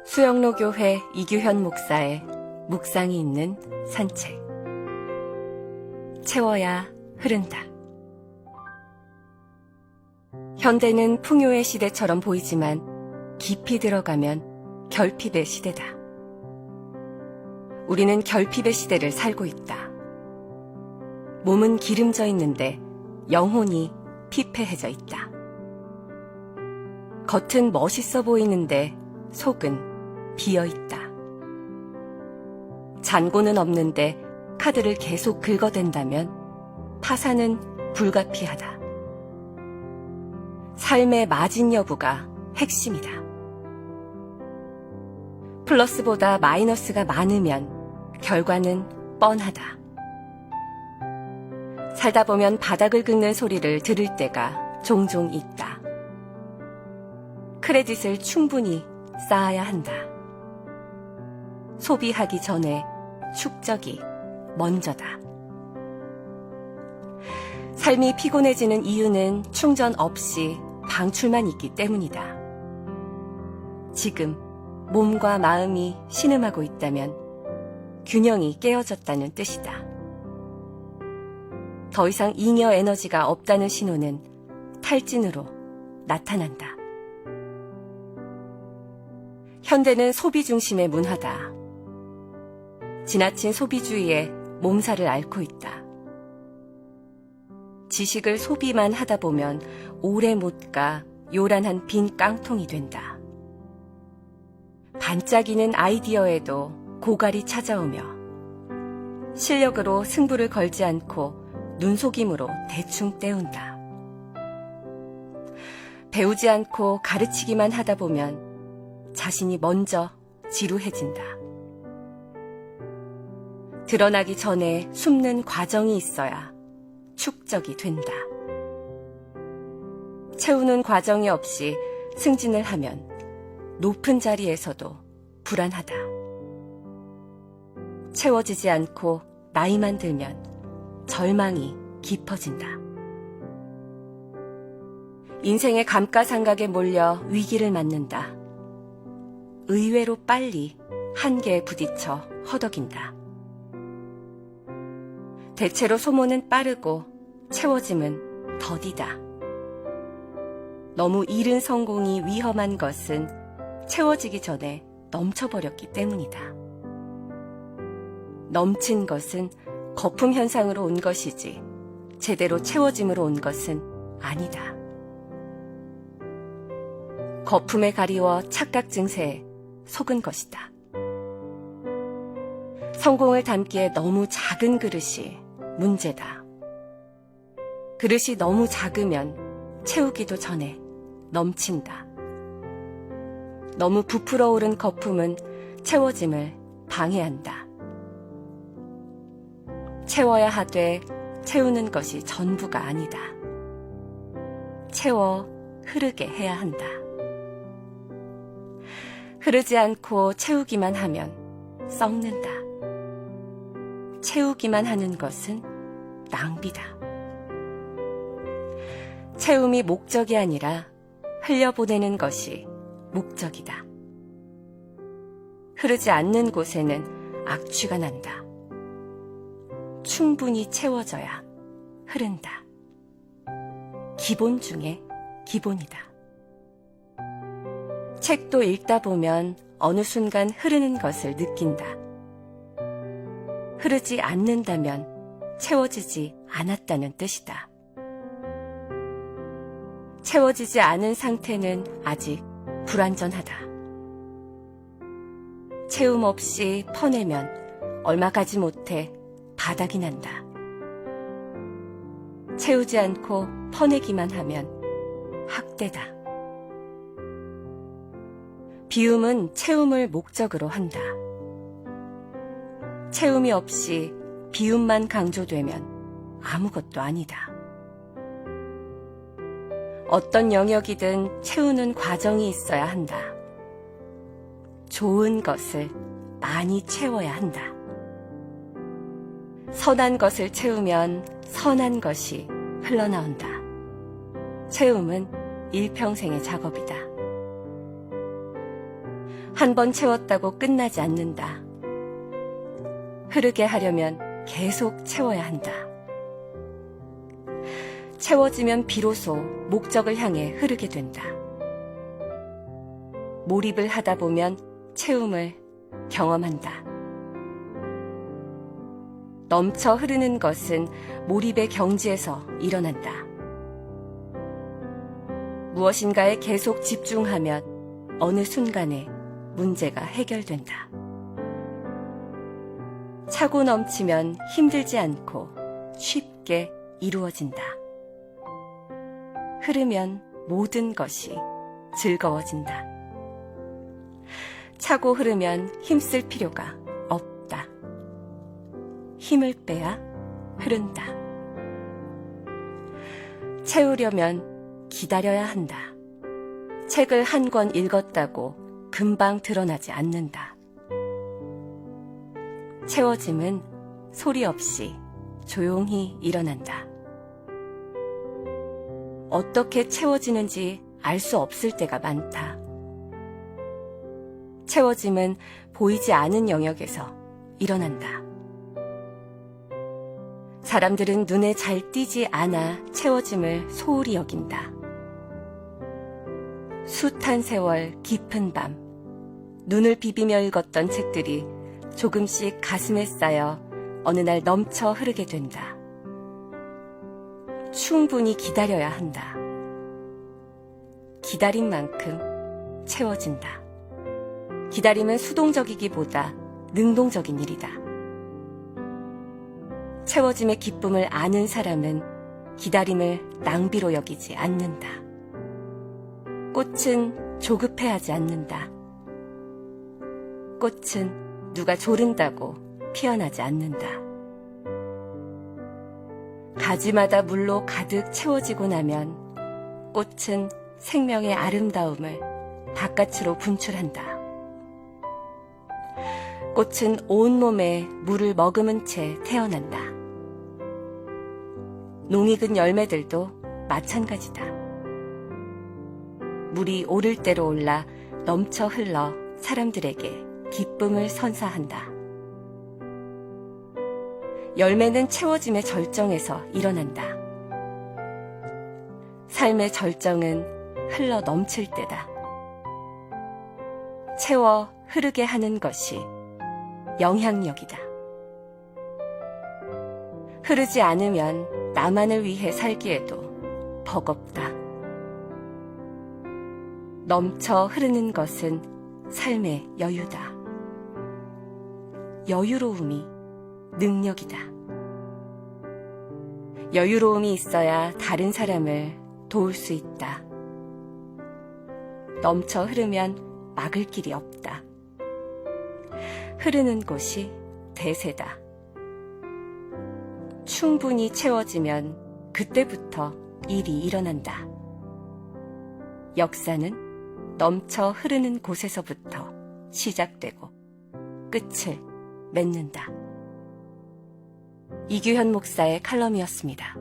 수영로교회 이규현 목사의 묵상이 있는 산책. 채워야 흐른다. 현대는 풍요의 시대처럼 보이지만 깊이 들어가면 결핍의 시대다. 우리는 결핍의 시대를 살고 있다. 몸은 기름져 있는데 영혼이 피폐해져 있다. 겉은 멋있어 보이는데 속은 비어 있다. 잔고는 없는데 카드를 계속 긁어댄다면 파산은 불가피하다. 삶의 마진 여부가 핵심이다. 플러스보다 마이너스가 많으면 결과는 뻔하다. 살다 보면 바닥을 긁는 소리를 들을 때가 종종 있다. 크레딧을 충분히 쌓아야 한다. 소비하기 전에 축적이 먼저다. 삶이 피곤해지는 이유는 충전 없이 방출만 있기 때문이다. 지금 몸과 마음이 신음하고 있다면 균형이 깨어졌다는 뜻이다. 더 이상 잉여 에너지가 없다는 신호는 탈진으로 나타난다. 현대는 소비 중심의 문화다. 지나친 소비주의에 몸살을 앓고 있다. 지식을 소비만 하다 보면 오래 못 가 요란한 빈 깡통이 된다. 반짝이는 아이디어에도 고갈이 찾아오며 실력으로 승부를 걸지 않고 눈속임으로 대충 때운다. 배우지 않고 가르치기만 하다 보면 자신이 먼저 지루해진다. 드러나기 전에 숨는 과정이 있어야 축적이 된다. 채우는 과정이 없이 승진을 하면 높은 자리에서도 불안하다. 채워지지 않고 나이만 들면 절망이 깊어진다. 인생의 감가상각에 몰려 위기를 맞는다. 의외로 빨리 한계에 부딪혀 허덕인다. 대체로 소모는 빠르고 채워짐은 더디다. 너무 이른 성공이 위험한 것은 채워지기 전에 넘쳐버렸기 때문이다. 넘친 것은 거품 현상으로 온 것이지 제대로 채워짐으로 온 것은 아니다. 거품에 가리워 착각 증세에 속은 것이다. 성공을 담기에 너무 작은 그릇이 문제다. 그릇이 너무 작으면 채우기도 전에 넘친다. 너무 부풀어 오른 거품은 채워짐을 방해한다. 채워야 하되 채우는 것이 전부가 아니다. 채워 흐르게 해야 한다. 흐르지 않고 채우기만 하면 썩는다. 채우기만 하는 것은 낭비다. 채움이 목적이 아니라 흘려보내는 것이 목적이다. 흐르지 않는 곳에는 악취가 난다. 충분히 채워져야 흐른다. 기본 중에 기본이다. 책도 읽다 보면 어느 순간 흐르는 것을 느낀다. 흐르지 않는다면 채워지지 않았다는 뜻이다. 채워지지 않은 상태는 아직 불완전하다. 채움 없이 퍼내면 얼마 가지 못해 바닥이 난다. 채우지 않고 퍼내기만 하면 학대다. 비움은 채움을 목적으로 한다. 채움이 없이 비움만 강조되면 아무것도 아니다. 어떤 영역이든 채우는 과정이 있어야 한다. 좋은 것을 많이 채워야 한다. 선한 것을 채우면 선한 것이 흘러나온다. 채움은 일평생의 작업이다. 한 번 채웠다고 끝나지 않는다. 흐르게 하려면 계속 채워야 한다. 채워지면 비로소 목적을 향해 흐르게 된다. 몰입을 하다 보면 채움을 경험한다. 넘쳐 흐르는 것은 몰입의 경지에서 일어난다. 무엇인가에 계속 집중하면 어느 순간에 문제가 해결된다. 차고 넘치면 힘들지 않고 쉽게 이루어진다. 흐르면 모든 것이 즐거워진다. 차고 흐르면 힘쓸 필요가 없다. 힘을 빼야 흐른다. 채우려면 기다려야 한다. 책을 한 권 읽었다고 금방 드러나지 않는다. 채워짐은 소리 없이 조용히 일어난다. 어떻게 채워지는지 알 수 없을 때가 많다. 채워짐은 보이지 않은 영역에서 일어난다. 사람들은 눈에 잘 띄지 않아 채워짐을 소홀히 여긴다. 숱한 세월 깊은 밤, 눈을 비비며 읽었던 책들이 조금씩 가슴에 쌓여 어느 날 넘쳐 흐르게 된다. 충분히 기다려야 한다. 기다린 만큼 채워진다. 기다림은 수동적이기보다 능동적인 일이다. 채워짐의 기쁨을 아는 사람은 기다림을 낭비로 여기지 않는다. 꽃은 조급해하지 않는다. 꽃은 누가 조른다고 피어나지 않는다. 가지마다 물로 가득 채워지고 나면 꽃은 생명의 아름다움을 바깥으로 분출한다. 꽃은 온몸에 물을 머금은 채 태어난다. 농익은 열매들도 마찬가지다. 물이 오를 대로 올라 넘쳐 흘러 사람들에게 기쁨을 선사한다. 열매는 채워짐의 절정에서 일어난다. 삶의 절정은 흘러 넘칠 때다. 채워 흐르게 하는 것이 영향력이다. 흐르지 않으면 나만을 위해 살기에도 버겁다. 넘쳐 흐르는 것은 삶의 여유다. 여유로움이 능력이다. 여유로움이 있어야 다른 사람을 도울 수 있다. 넘쳐 흐르면 막을 길이 없다. 흐르는 곳이 대세다. 충분히 채워지면 그때부터 일이 일어난다. 역사는 넘쳐 흐르는 곳에서부터 시작되고 끝을 맺는다. 이규현 목사의 칼럼이었습니다.